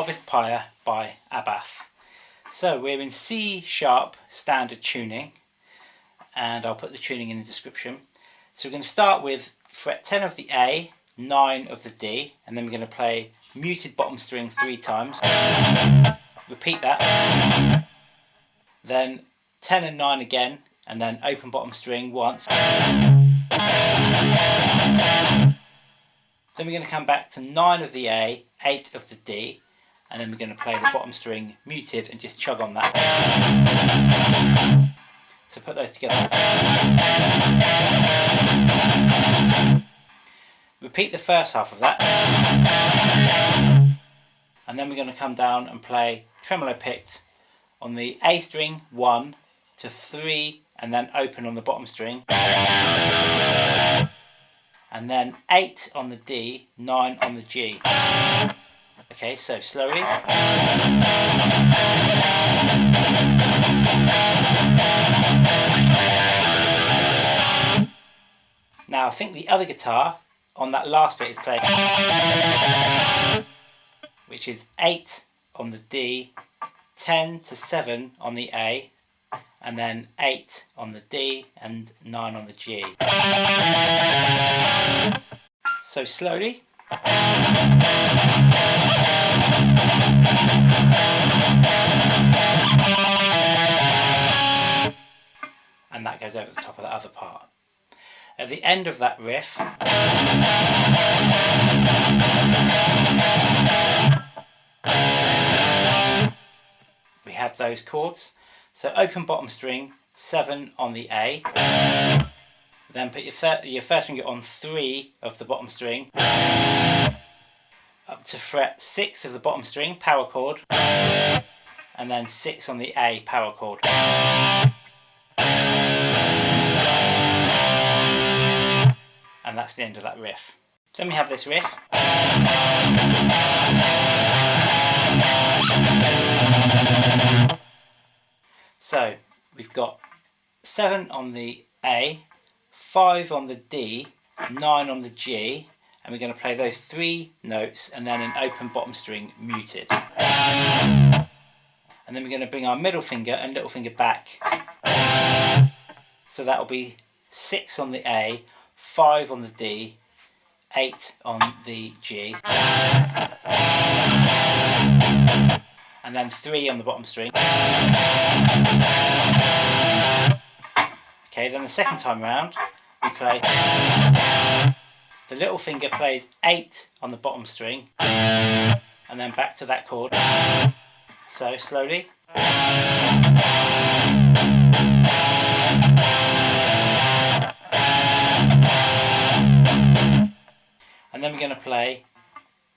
Harvest Pyre by ABBATH. So we're in C sharp standard tuning, and I'll put the tuning in the description. So we're going to start with fret 10 of the A, 9 of the D, and then we're going to play muted bottom string 3 times. Repeat that. Then 10 and 9 again, and then open bottom string once. Then we're going to come back to 9 of the A, 8 of the D, and then we're going to play the bottom string muted and just chug on that. So put those together. Repeat the first half of that. And then we're going to come down and play tremolo picked on the A string 1 to 3, and then open on the bottom string. And then 8 on the D, 9 on the G. Okay, so slowly. Now I think the other guitar on that last bit is playing, which is 8 on the D, 10 to 7 on the A, and then 8 on the D and 9 on the G. So slowly. And that goes over the top of the other part. At the end of that riff, we have those chords. So open bottom string 7 on the A, then put your first finger on 3 of the bottom string, up to fret 6 of the bottom string, power chord, and then 6 on the A, power chord. And that's the end of that riff. Then we have this riff. So we've got 7 on the A, 5 on the D, 9 on the G, and we're going to play those 3 notes and then an open bottom string muted. And then we're going to bring our middle finger and little finger back. So that will be 6 on the A, 5 on the D, 8 on the G, and then 3 on the bottom string. Okay, then the second time round we play, the little finger plays 8 on the bottom string, and then back to that chord. So slowly. And then we're going to play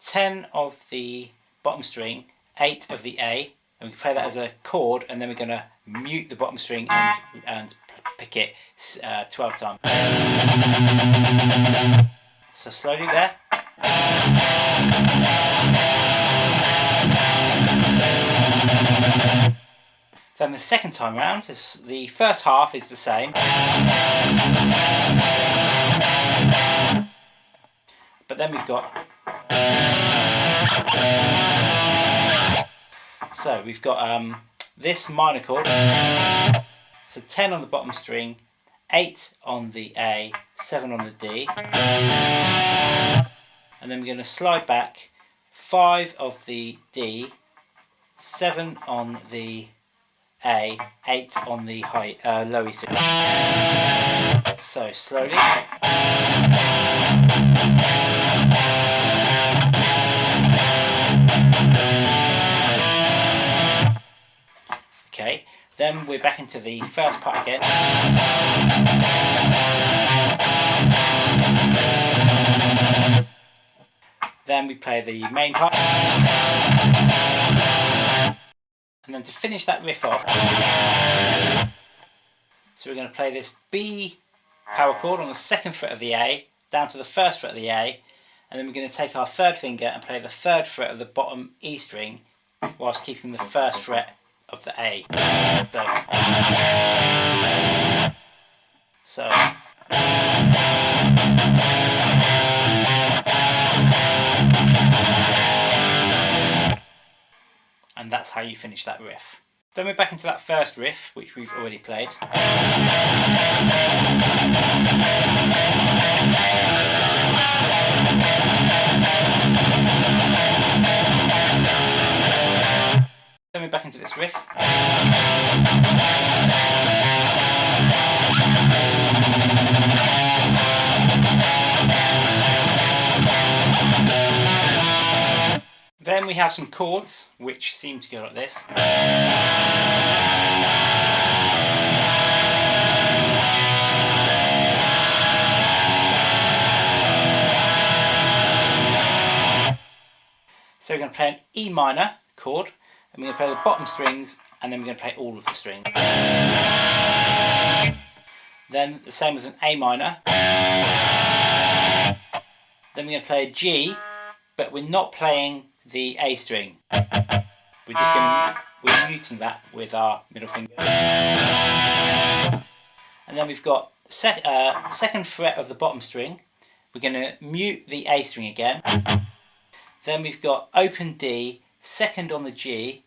10 of the bottom string, 8 of the A, and we can play that as a chord, and then we're going to mute the bottom string and pick it 12 times. So slowly there. Then the second time round, the first half is the same. But then we've got, so we've got this minor chord, so 10 on the bottom string, 8 on the A, 7 on the D, and then we're going to slide back 5 of the D, 7 on the A, 8 on the low E string. So slowly. Okay, then we're back into the first part again. Then we play the main part. And then to finish that riff off, so we're going to play this B power chord on the second fret of the A, down to the first fret of the A, and then we're going to take our third finger and play the third fret of the bottom E string, whilst keeping the first fret of the A. So and that's how you finish that riff. Then we're back into that first riff, which we've already played. Then we're back into this riff. Then we have some chords, which seem to go like this. So we're going to play an E minor chord, and we're going to play the bottom strings, and then we're going to play all of the strings. Then the same with an A minor. Then we're going to play a G, but we're not playing the A string. We're muting that with our middle finger. And then we've got second fret of the bottom string. We're going to mute the A string again. Then we've got open D, second on the G,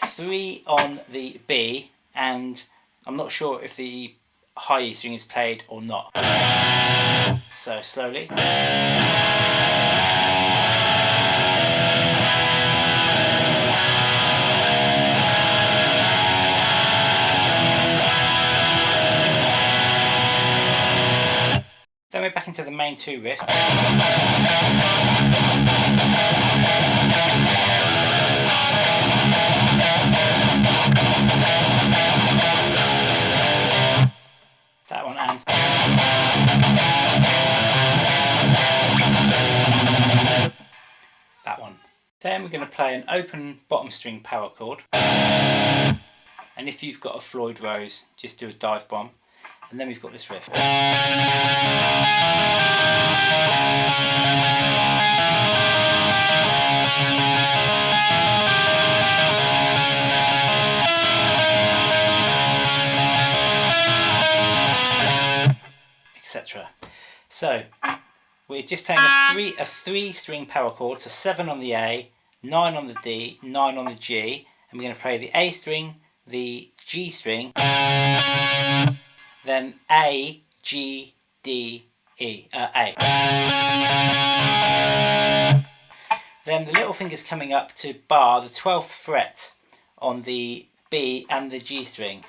3 on the B, and I'm not sure if the high E string is played or not. So slowly. Then we're back into the main 2 riff. That one and that one. Then we're going to play an open bottom string power chord. And if you've got a Floyd Rose, just do a dive bomb. And then we've got this riff. Etc. So we're just playing a 3-string power chord, so 7 on the A, 9 on the D, 9 on the G, and we're going to play the A string, the G string, then A, G, D, E, A. Then the little finger's coming up to bar the 12th fret on the B and the G string.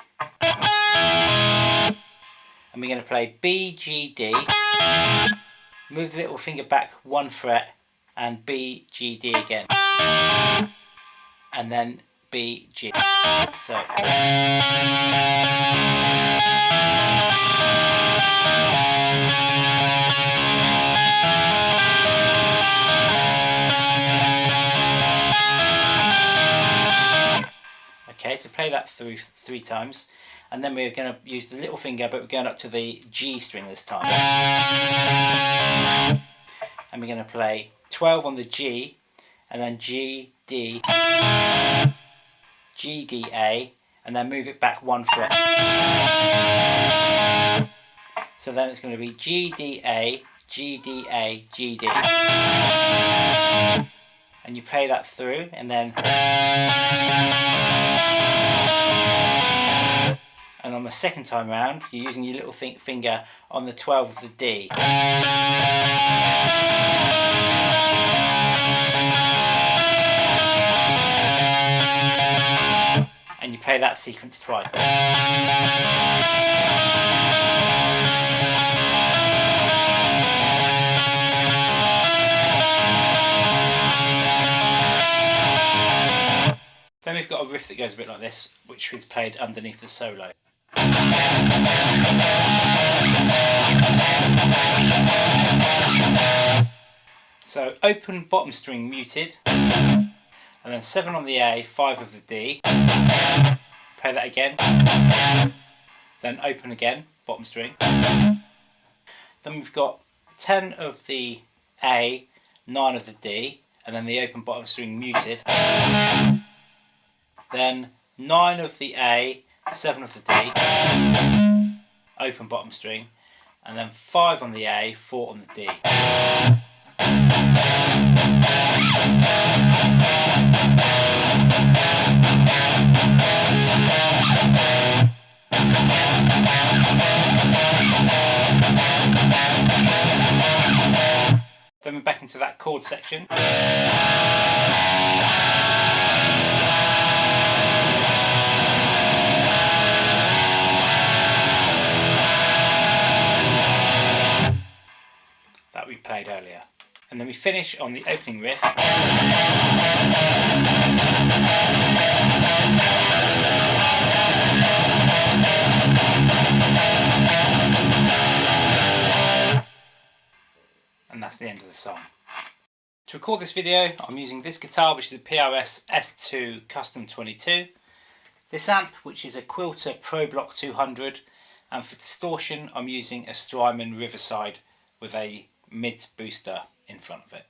And we're going to play B, G, D, move the little finger back 1 fret, and B, G, D again. And then B, G. So. Okay, so play that through 3 times, and then we're going to use the little finger, but we're going up to the G string this time. And we're going to play 12 on the G, and then G, D, G, D, A, and then move it back 1 fret. So then it's going to be G, D, A, G, D, A, G, D. And you play that through, and then... And on the second time round, you're using your little finger on the 12 of the D. And you play that sequence twice. Then we've got a riff that goes a bit like this, which is played underneath the solo. So open bottom string muted, and then 7 on the A, 5 of the D. Play that again. Then open again, bottom string. Then we've got 10 of the A, 9 of the D, and then the open bottom string muted. Then 9 of the A, 7 of the D, open bottom string, and then 5 on the A, 4 on the D. coming back into that chord section. That we played earlier. And then we finish on the opening riff. And that's the end of the song. To record this video, I'm using this guitar, which is a PRS S2 Custom 22. This amp, which is a Quilter Pro Block 200, and for distortion, I'm using a Strymon Riverside with a mids booster in front of it.